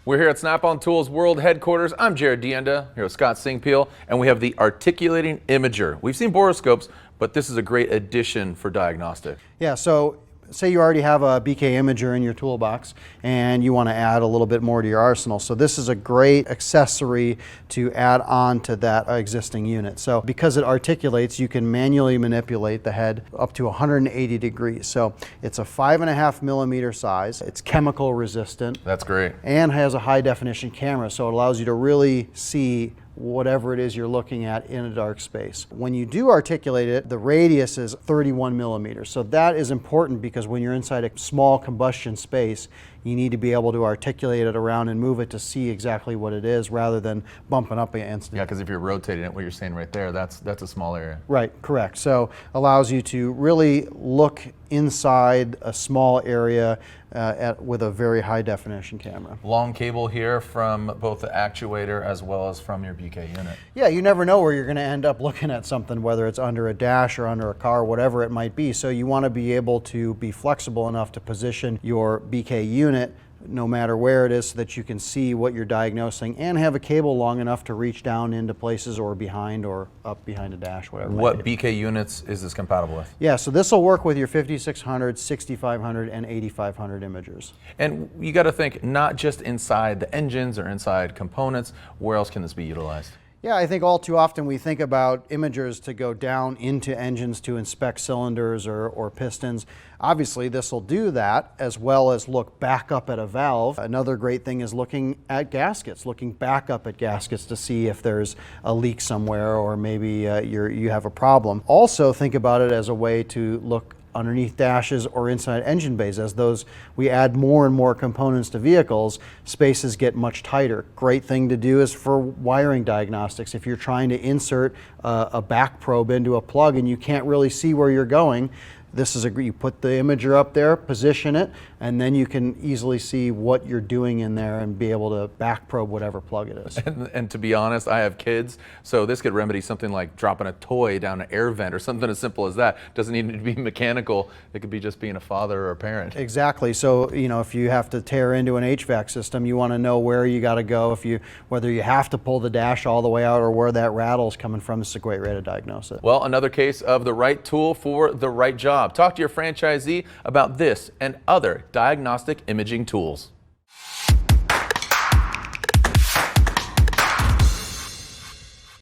We're here at Snap On Tools World Headquarters. I'm Jared Dienda, here with Scott Singpeel, and we have the articulating imager. We've seen borescopes, but this is a great addition for diagnostic. Yeah, so say you already have a BK imager in your toolbox and you want to add a little bit more to your arsenal. So this is a great accessory to add on to that existing unit. So because it articulates, you can manually manipulate the head up to 180 degrees. So it's a 5.5 millimeter size. It's chemical resistant. That's great. And has a high definition camera, so it allows you to really see whatever it is you're looking at in a dark space. When you do articulate it, the radius is 31 millimeters. So that is important because when you're inside a small combustion space, you need to be able to articulate it around and move it to see exactly what it is rather than bumping up against it. Yeah, because if you're rotating it, what you're saying right there, that's a small area. Right, correct. So allows you to really look inside a small area with a very high definition camera. Long cable here from both the actuator as well as from your BK unit. Yeah, you never know where you're going to end up looking at something, whether it's under a dash or under a car, whatever it might be. So you want to be able to be flexible enough to position your BK unit no matter where it is so that you can see what you're diagnosing and have a cable long enough to reach down into places or behind or up behind a dash, whatever. What BK units is this compatible with? Yeah, so this will work with your 5600, 6500, and 8500 imagers. And you got to think not just inside the engines or inside components. Where else can this be utilized? Yeah, I think all too often we think about imagers to go down into engines to inspect cylinders or pistons. Obviously, this will do that as well as look back up at a valve. Another great thing is looking at gaskets, looking back up at gaskets to see if there's a leak somewhere or maybe you have a problem. Also think about it as a way to look underneath dashes or inside engine bays. As we add more and more components to vehicles, spaces get much tighter. Great thing to do is for wiring diagnostics. If you're trying to insert a back probe into a plug and you can't really see where you're going, this is you put the imager up there, position it, and then you can easily see what you're doing in there and be able to back probe whatever plug it is. And to be honest, I have kids, so this could remedy something like dropping a toy down an air vent or something as simple as that. Doesn't need to be mechanical. It could be just being a father or a parent. Exactly. So, if you have to tear into an HVAC system, you want to know where you got to go, whether you have to pull the dash all the way out or where that rattle's coming from. This is a great way to diagnose it. Well, another case of the right tool for the right job. Talk to your franchisee about this and other diagnostic imaging tools.